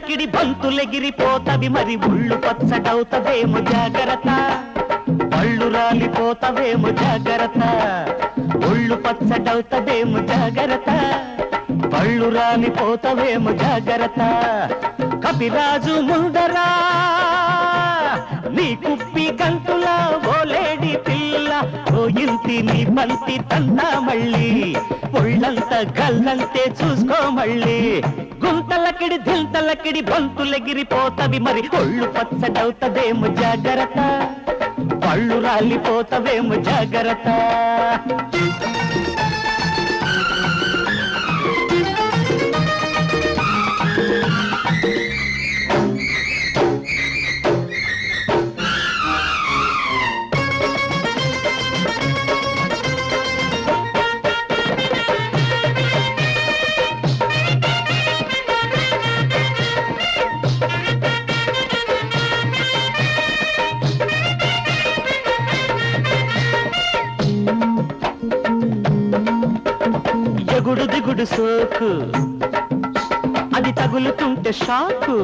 గుంతలకిడి బంతులెగిరిపోతవి మరి ఒళ్ళు పచ్చడవుతవేమో జాగ్రత్త పళ్ళు రాలిపోతవేమో జాగ్రత్త ఒళ్ళు పచ్చడవుతవేమో జాగ్రత్త పళ్ళు రాలిపోతవేమో జాగ్రత్త కపిరాజు ముందరా నీ కుప్పి గంతులా ఓలేడి పిల్ల ఓ ఇంటి నీ బంతి తందా మళ్ళీ ఒళ్ళంత గల్లంతే చూసుకో మళ్ళీ గుంతలకిడి దింతలకిడి బంతులెగిరిపోతవి మరి ఒళ్ళు పచ్చడవుతదేమో జాగ్రత్త పళ్ళు రాలిపోతవేమో జాగ్రత్త ఎగుడు దిగుడు సోకు అది తగులుతుంటే షాకు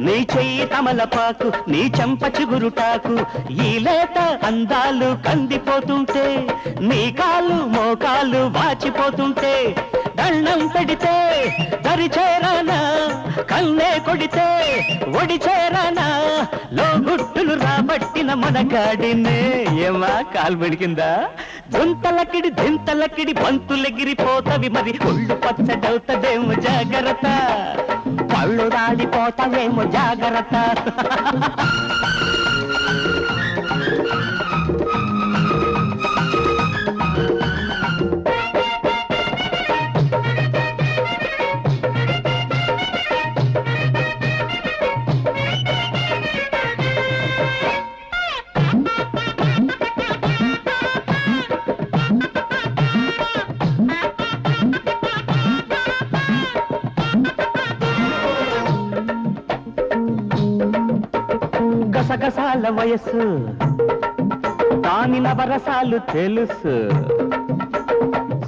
నీ చెయ్యి తమలపాకు నీ చెంప చిగురుటాకు ఈ లేత అందాలు కందిపోతుంటే నీ కాలు మోకాలు వాచిపోతుంటే దండం పెడితే దరి చేరానా కన్నే కొడితే ఒడి చేరానా లోగుట్టులు రాబట్టిన మనగాడినే ఏమా కాలు మెడికిందా గుంతలకిడి దింతలకిడి బంతులెగిరిపోతవి మరి ఒళ్ళు పచ్చడవుతదేమో జాగ్రత్త పళ్ళు రాలిపోతవేమో జాగ్రత్త గసగసాల వయస్సు దాని నవరసాలు తెలుసు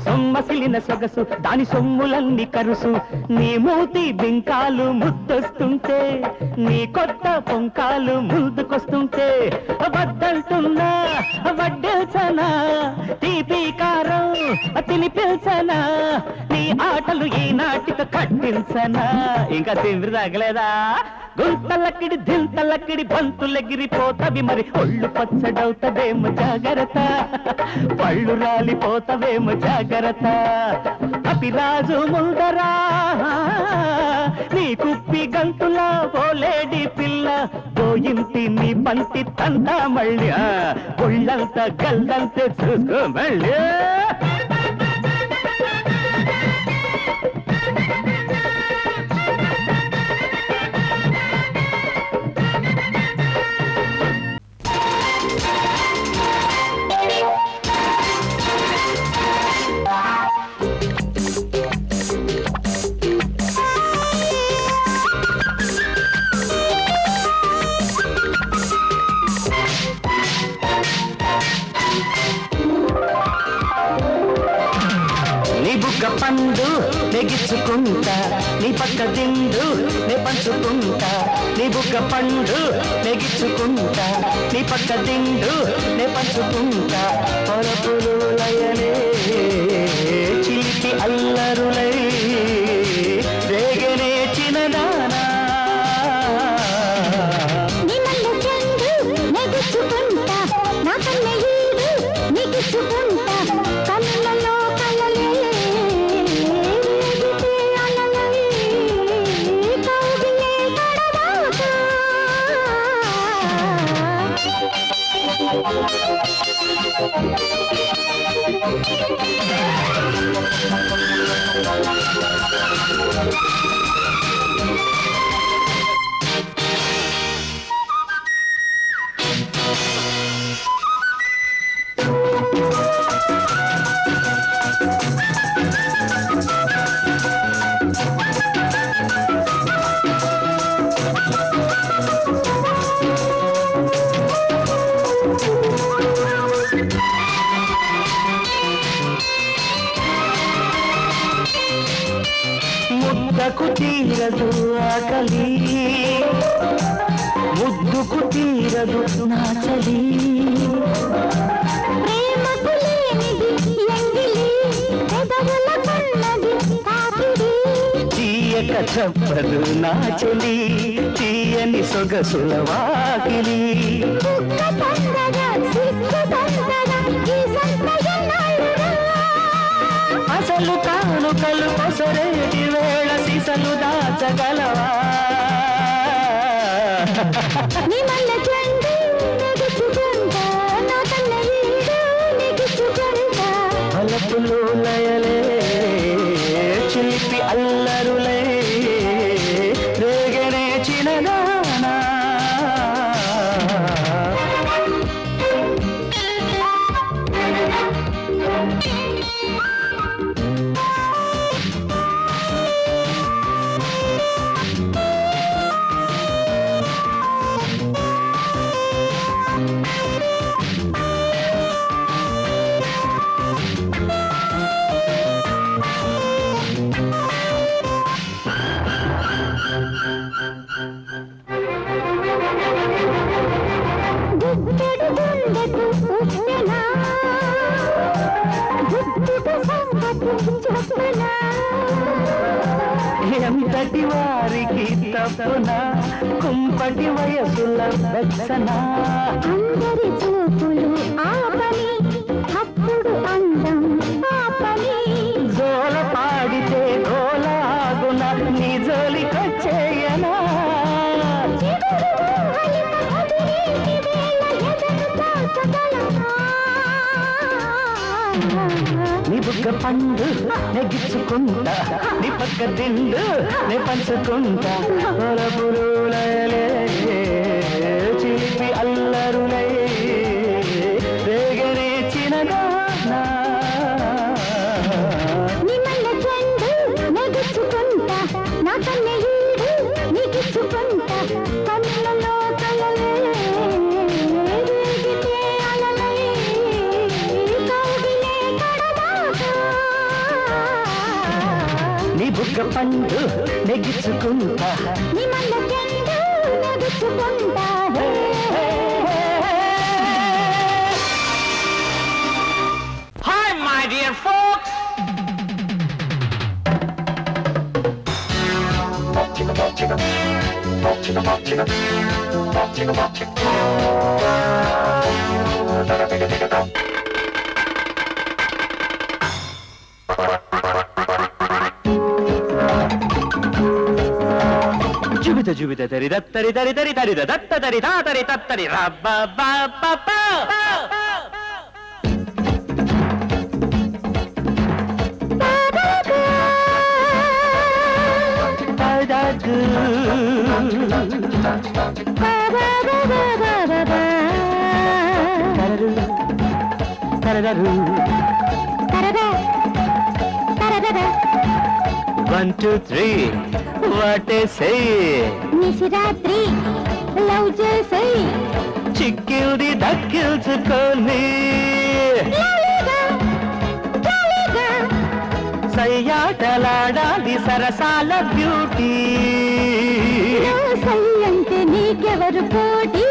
సొమ్మసిలిన సొగసు దాని సొమ్ములన్నీ కరుసు నీ మూతి బింకాలు ముద్దొస్తుంటే నీ కొత్త పొంకాలు ముందుకొస్తుంటే వద్దంటున్నా వడ్డెల్చనా తీపి కారం తినిపించనా నీ ఆటలు ఈ నాటితో కట్టించనా ఇంకా తిండి తగలేదా గుంతలకిడి దింతలకిడి బంతులెగిరిపోతవి మరి ఒళ్ళు పచ్చడవుతదేమో జాగ్రత్త పళ్ళు రాలిపోతవేమో జాగ్రత్త కపిరాజు ముందరా నీ కుప్పి గంతులా ఓలేడి పిల్ల ఓ ఇంటి నీ బంతి తందా మళ్ళీ ఒళ్ళంత గల్లంతే చూసుకో మళ్ళీ పండు నెగిచ్చుకుంటా నీ పక్క దిండు నే పంచుకుంటా నీ బుగ్గ పండు నెగిచ్చుకుంటా నీ పక్క దిండు నే పంచుకుంటా పొరపులు లయలే చిలిపి అల్లరులై రేగనే చిన్నదానా మాటకు తీరదు ఆకలి ముద్దుకు తీరదు నా చలి ప్రేమకు లేనిది ఎంగిలి పెదవుల కన్నది తాకిడి తీయక చెప్పదు నా చలి తీయని సొగసుల వాకిలి అసలు కానుకలు కొసరేటి వేళ సిసలు దాచగలవా పలపులు లయలే చిలిపి అల్లరులే రేగనే చిన్నదానా ఎంతటి వారికి తప్పునా కుంపటి వయసుల వెచ్చనా అందరి చూపులు ఆపని అప్పుడు అందం ఆపని జోల పాడితే గోలాగున నీ జోలికొచ్చేయనా నీ బుగ్గ పండు నెగ్గించుకుంటా నీ పక్క దిండు నే పంచుకుంటా పొలపురులే చిలిపి అల్లరులే రేగనే చిన్నదానా నీ మల్ల చెండు నెగ్గించుకుంటా నా కన్నె ఈడు నీకిచ్చుకుంటా కన్నులలో కలలే రేగితే అలలై కౌగిలే కడదాకా నీ బుగ్గ పండు నెగ్గించుకుంటా నీ మల్ల చెండు నెగ్గించుకుంటా Hi my dear folks Jubita tari dattari tari tari tari dattari tatari tattari rabba ba ba ba One, two, three. What a say? నిశిరాత్రి లవ్ చేసై చిక్కిల్ది దక్కిల్చుకొని సయ్యాటలాడాలి సరసాల బ్యూటీ సై అంటే నీకెవరు పోటీ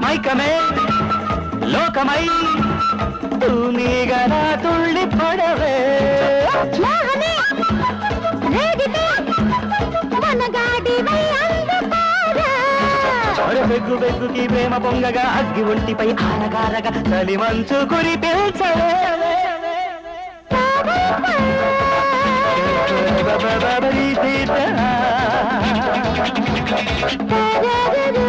మైకమే లోకమై తూనీగలా తుళ్ళి పడవే బెగ్గు బెగ్గుకి ప్రేమ పొంగగా అగ్గి ఒంటిపై ఆరగారగా చలి మంచు కురి పిల్చవే da da da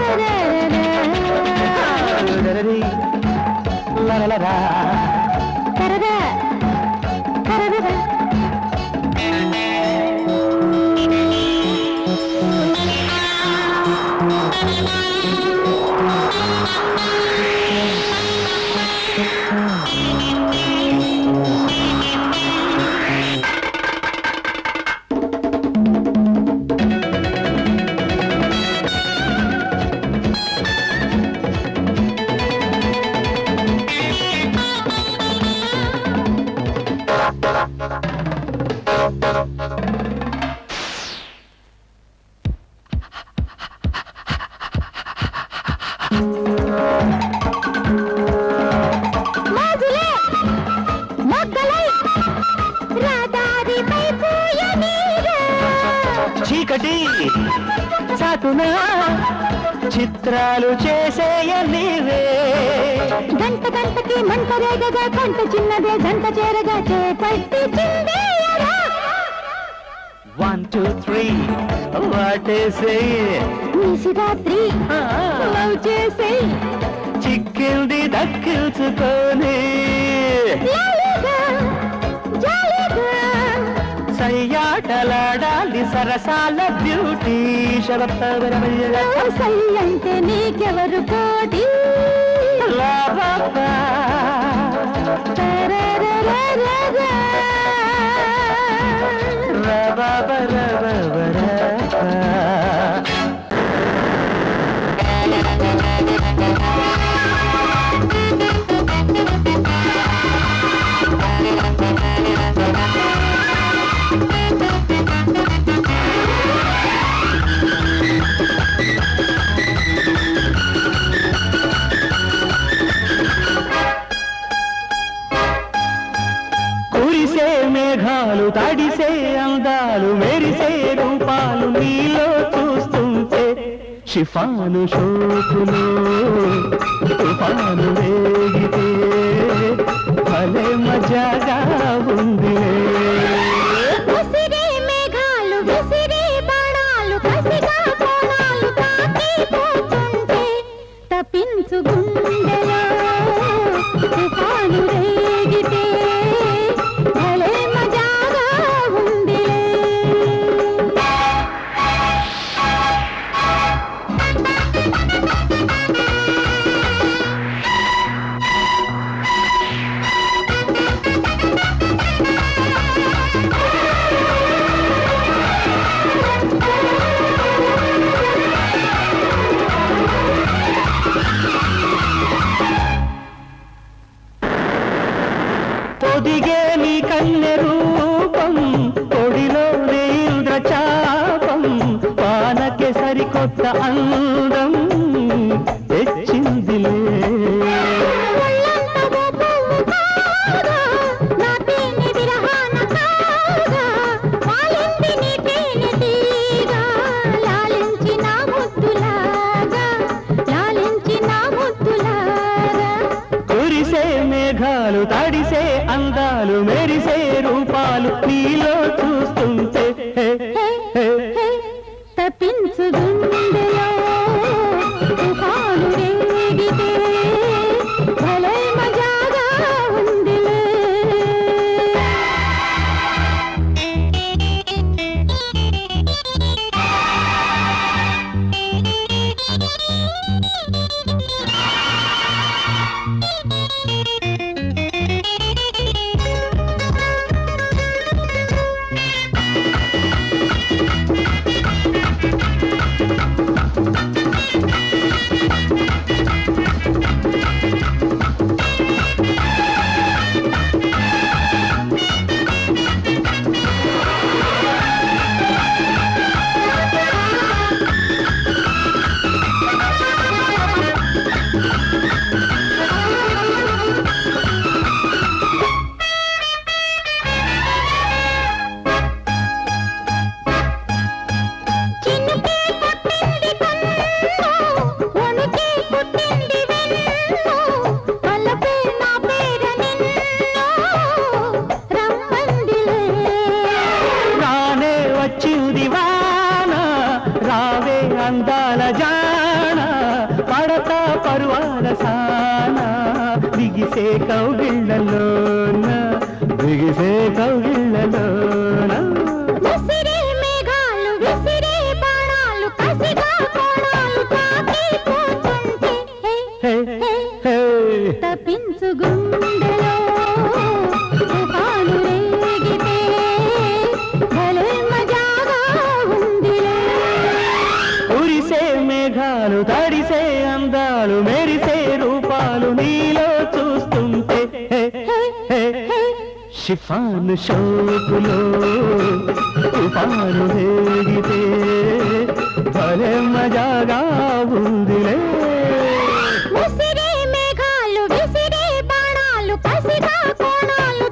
చీకటి చాటున చిత్రాలు చేసేయ నీవే గంట గంటకి మంట రేగగా కంట చిన్నదే గంట చేరగా చేపట్టి చిందేయరా 1 2 3 వాటేసే నిశిరాత్రి లవ్ చేసే చిక్కింది దక్కించుకొని సయ్యాటలాడాలి సరసాల బ్యూటీ సై అంటే నీకెవరు కోటి కురిసే మేఘాలు తడిసే అందాలు మెరిసే రూపాలు నీలో చూస్తుంటే షిఫాను షోకులో తుఫాను వేగితే భలే మజాగా ఉంది మేఘాలు విసిరే బాణాలు కసిగా కోణాలు తాకిపోతుంటే తప్పించు గుండెలో తుఫాను రేగితే భలే మజాగా ఉంది పొదిగే నీ కన్నె రూపం పొడిలోనే ఇంద్రచాపం పానకే సరికొత్త అందం తెచ్చిందిలే కురిసే మేఘాలు తడిసే అందాలు మెరిసే రూపాలు నీలో చూస్తుంటే తప్పించు గుండెలో తుఫాను రేగితే భలే మజాగా ఉందిలే అందాల జాణ పడతా పరువాల సాన బిగిసే కౌగిళ్ళలోన బిగిసే కౌగిళ్ళలోన విసిరే మేఘాలు విసిరే బాణాలు కసిగా కోణాలు తాకిపోతుంటే తప్పించు గుండెలో తుఫాను రేగితే భలే మజాగా ఉందిలే కురిసే మేఘాలు తడిసే అందాలు మెరిసే రూపాలు నీలో చూస్తుంటే షిఫాను షోకులో తుఫాను రేగితే భలే మజాగా ఉందిలే విసిరే మేఘాలు విసిరే బాణాలు కసిగా కోణాలు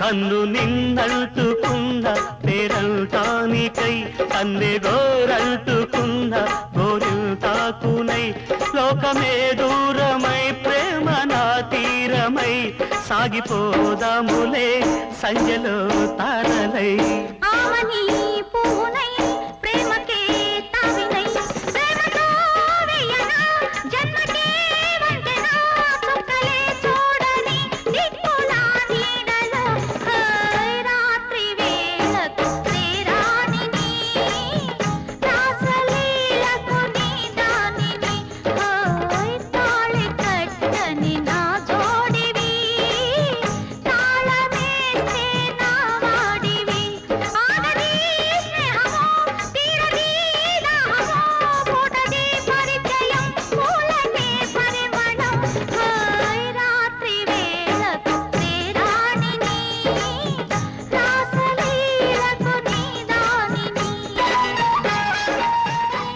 నన్ను నిన్నల్టుకున్న పేరంటానికై కన్నె గోరంటుకున్న గోరింటాకునై లోకమే దూరమై ప్రేమ నా తీరమై సాగిపోదాములే సంజలో తారలై ఆమని పువ్వున